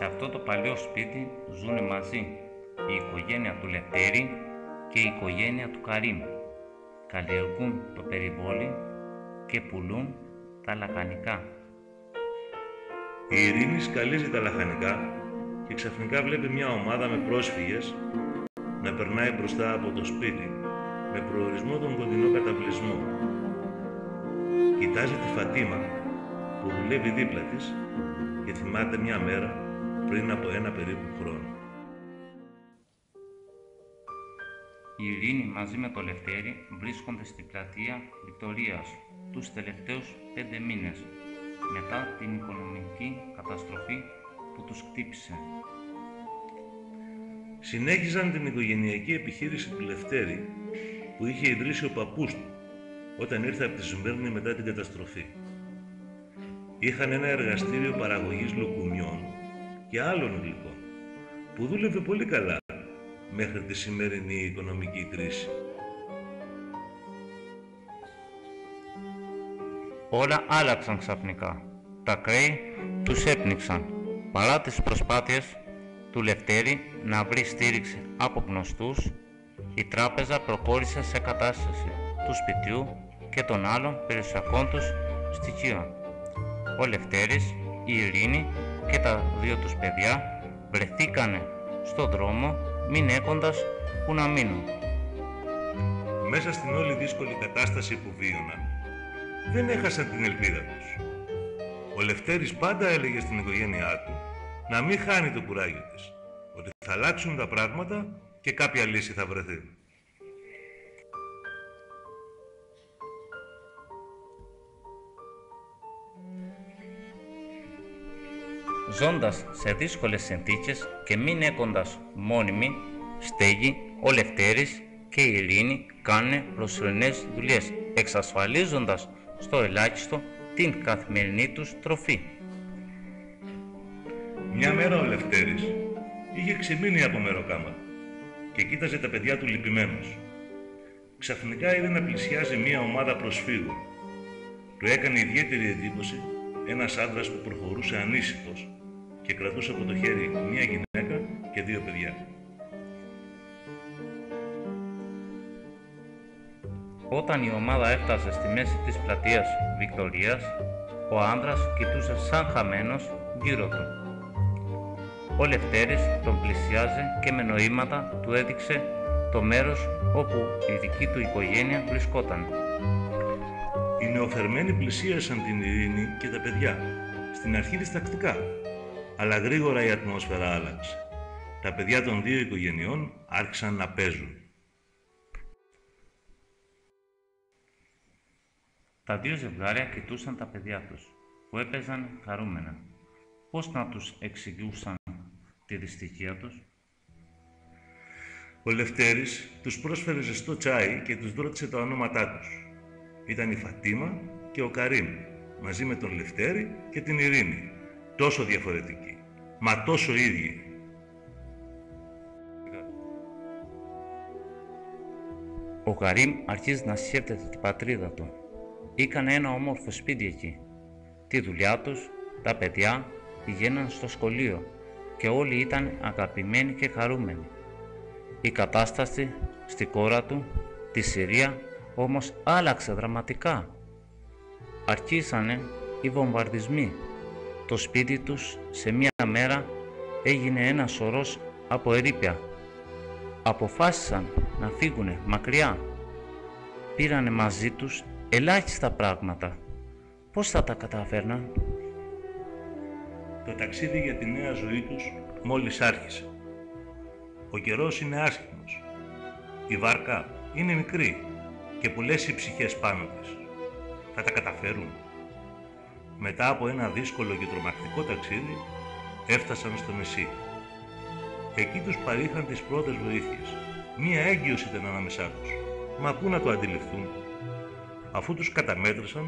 Σε αυτό το παλιό σπίτι ζουνε μαζί η οικογένεια του Λευτέρη και η οικογένεια του Καρίμ. Καλλιεργούν το περιβόλι και πουλούν τα λαχανικά. Η Ειρήνη σκαλίζει τα λαχανικά και ξαφνικά βλέπει μια ομάδα με πρόσφυγες να περνάει μπροστά από το σπίτι με προορισμό τον κοντινό καταβλισμό. Κοιτάζει τη Φατίμα που δουλεύει δίπλα της και θυμάται μια μέρα πριν από ένα περίπου χρόνο. Η Ειρήνη μαζί με το Λευτέρη βρίσκονται στην πλατεία Βικτωρίας τους τελευταίους 5 μήνες μετά την οικονομική καταστροφή που τους χτύπησε. Συνέχιζαν την οικογενειακή επιχείρηση του Λευτέρη που είχε ιδρύσει ο παππούς του όταν ήρθε από τη Σμύρνη μετά την καταστροφή. Είχαν ένα εργαστήριο παραγωγής λουκουμιών και άλλων γλυκών που δούλευε πολύ καλά μέχρι τη σημερινή οικονομική κρίση. Όλα άλλαξαν ξαφνικά. Τα κρέη τους έπνιξαν. Παρά τις προσπάθειες του Λευτέρη να βρει στήριξη από γνωστούς, η τράπεζα προχώρησε σε κατάσταση του σπιτιού και των άλλων περιουσιακών τους στοιχείων. Ο Λευτέρης, η Ειρήνη και τα δύο τους παιδιά βρεθήκανε στον δρόμο μην έχοντας που να μείνουν. Μέσα στην όλη δύσκολη κατάσταση που βίωναν, δεν έχασαν την ελπίδα τους. Ο Λευτέρης πάντα έλεγε στην οικογένειά του να μην χάνει το κουράγιο της, ότι θα αλλάξουν τα πράγματα και κάποια λύση θα βρεθεί. Ζώντας σε δύσκολες συνθήκες και μην έχοντας μόνιμη στέγη, ο Λευτέρης και η Ειρήνη κάνουν προσωρινές δουλειές, εξασφαλίζοντας στο ελάχιστο την καθημερινή τους τροφή. Μια μέρα ο Λευτέρης είχε ξεμείνει από μεροκάμα και κοίταζε τα παιδιά του λυπημένος. Ξαφνικά είδε να πλησιάζει μια ομάδα προσφύγων. Του έκανε ιδιαίτερη εντύπωση ένας άντρας που προχωρούσε ανήσυχος και κρατούσε από το χέρι μια γυναίκα και 2 παιδιά. Όταν η ομάδα έφτασε στη μέση της πλατείας Βικτωρίας, ο άντρας κοιτούσε σαν χαμένος γύρω του. Ο Λευτέρης τον πλησιάζει και με νοήματα του έδειξε το μέρος όπου η δική του οικογένεια βρισκόταν. Οι νεοφερμένοι πλησίασαν την Ειρήνη και τα παιδιά, στην αρχή διστακτικά, αλλά γρήγορα η ατμόσφαιρα άλλαξε. Τα παιδιά των 2 οικογενειών άρχισαν να παίζουν. Τα 2 ζευγάρια κοιτούσαν τα παιδιά τους, που έπαιζαν χαρούμενα. Πώς να τους εξηγούσαν τη δυστυχία τους? Ο Λευτέρης τους πρόσφερε ζεστό τσάι και τους ρώτησε τα ονόματά τους. Ήταν η Φατίμα και ο Καρίμ, μαζί με τον Λευτέρη και την Ειρήνη. Τόσο διαφορετικοί, μα τόσο ίδιοι. Ο Καρίμ αρχίζει να σκέφτεται την πατρίδα του. Είχαν ένα όμορφο σπίτι εκεί. Τη δουλειά τους, τα παιδιά πηγαίναν στο σχολείο και όλοι ήταν αγαπημένοι και χαρούμενοι. Η κατάσταση στη χώρα του, τη Συρία, όμως άλλαξε δραματικά. Αρχίσανε οι βομβαρδισμοί. Το σπίτι τους σε μία μέρα έγινε ένα σωρός από ερείπια. Αποφάσισαν να φύγουνε μακριά. Πήρανε μαζί τους ελάχιστα πράγματα. Πώς θα τα καταφέρναν? Το ταξίδι για τη νέα ζωή τους μόλις άρχισε. Ο καιρός είναι άσχημος. Η βάρκα είναι μικρή και πολλές οι ψυχές πάνω της. Θα τα καταφέρουν? Μετά από ένα δύσκολο και τρομακτικό ταξίδι, έφτασαν στο νησί. Εκεί τους παρήχαν τις πρώτες βοήθειες. Μία έγκυος ήταν ανάμεσά τους. Μα πού να το αντιληφθούν? Αφού τους καταμέτρησαν,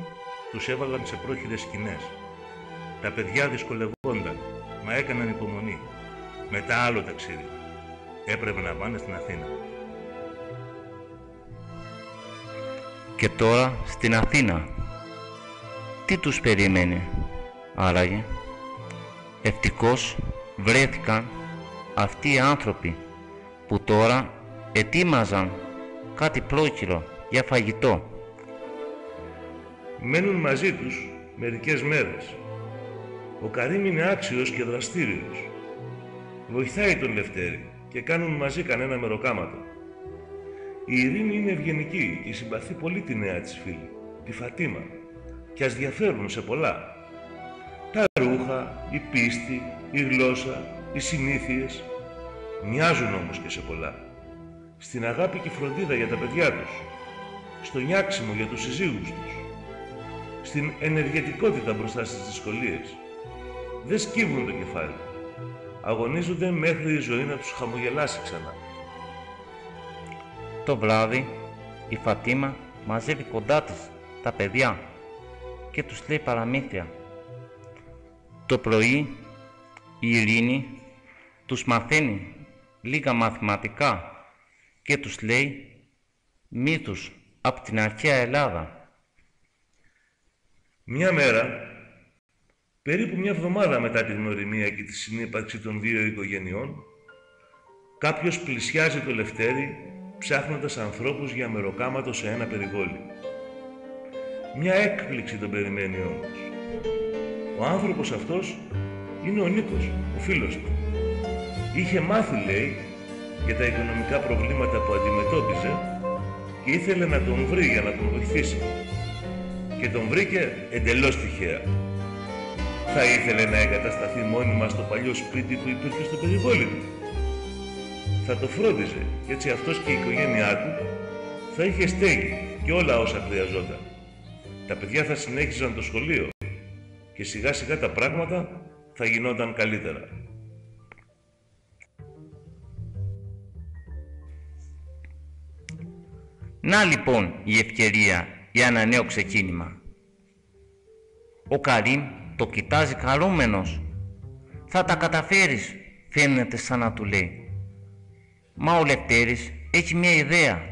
τους έβαλαν σε πρόχειρες σκηνές. Τα παιδιά δυσκολευόνταν, μα έκαναν υπομονή. Μετά άλλο ταξίδι. Έπρεπε να πάνε στην Αθήνα. Και τώρα στην Αθήνα. Τι τους περίμενε άραγε? Ευτυχώς βρέθηκαν αυτοί οι άνθρωποι που τώρα ετοίμαζαν κάτι πρόχειρο για φαγητό. Μένουν μαζί τους μερικές μέρες. Ο Καρύμ είναι άξιος και δραστήριος. Βοηθάει τον Λευτέρη και κάνουν μαζί κανένα μεροκάματο. Η Ειρήνη είναι ευγενική και συμπαθεί πολύ τη νέα της φίλη, τη Φατίμα, και ας διαφέρουν σε πολλά. Τα ρούχα, η πίστη, η γλώσσα, οι συνήθειες μοιάζουν όμως και σε πολλά. Στην αγάπη και φροντίδα για τα παιδιά τους, στο νιάξιμο για τους συζύγους τους, στην ενεργετικότητα μπροστά στις δυσκολίες. Δεν σκύβουν το κεφάλι. Αγωνίζονται μέχρι η ζωή να τους χαμογελάσει ξανά. Το βράδυ η Φατίμα μαζεύει κοντά της τα παιδιά και τους λέει παραμύθια. Το πρωί η Ειρήνη τους μαθαίνει λίγα μαθηματικά και τους λέει μύθους από την αρχαία Ελλάδα. Μια μέρα, περίπου μια εβδομάδα μετά τη γνωριμία και τη συνύπαρξη των δύο οικογενειών, κάποιος πλησιάζει το Λευτέρη ψάχνοντας ανθρώπους για μεροκάματο σε ένα περιβόλι. Μια έκπληξη τον περιμένει όμως. Ο άνθρωπος αυτός είναι ο Νίκος, ο φίλος του. Είχε μάθει, λέει, για τα οικονομικά προβλήματα που αντιμετώπιζε και ήθελε να τον βρει για να τον βοηθήσει. Και τον βρήκε εντελώς τυχαία. Θα ήθελε να εγκατασταθεί μόνιμα στο παλιό σπίτι που υπήρχε στο περιβόλι του. Θα το φρόντιζε και έτσι αυτός και η οικογένειά του θα είχε στέγη και όλα όσα χρειαζόταν. Τα παιδιά θα συνέχιζαν το σχολείο και σιγά σιγά τα πράγματα θα γινόταν καλύτερα. Να λοιπόν η ευκαιρία για ένα νέο ξεκίνημα. Ο Καρύμ το κοιτάζει χαρούμενος. Θα τα καταφέρεις, φαίνεται σαν να του λέει. Μα ο Λευτέρης έχει μια ιδέα.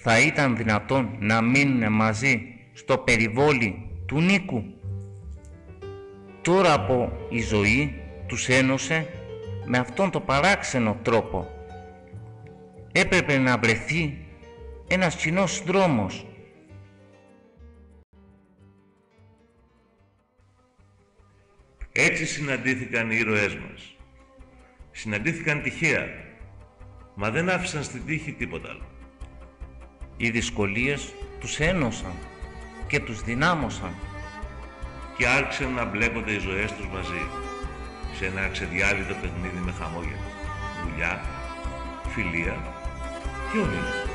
Θα ήταν δυνατόν να μείνουν μαζί στο περιβόλι του Νίκου? Τώρα από η ζωή τους ένωσε με αυτόν τον παράξενο τρόπο. Έπρεπε να βρεθεί ένας κοινός δρόμος. Έτσι συναντήθηκαν οι ήρωές μας. Συναντήθηκαν τυχαία, μα δεν άφησαν στην τύχη τίποτα άλλο. Οι δυσκολίες τους ένωσαν και τους δυνάμωσαν. Και άρχισαν να μπλέκονται οι ζωές τους μαζί, σε ένα αξεδιάλειτο παιχνίδι με χαμόγελο, δουλειά, φιλία και όνειρο.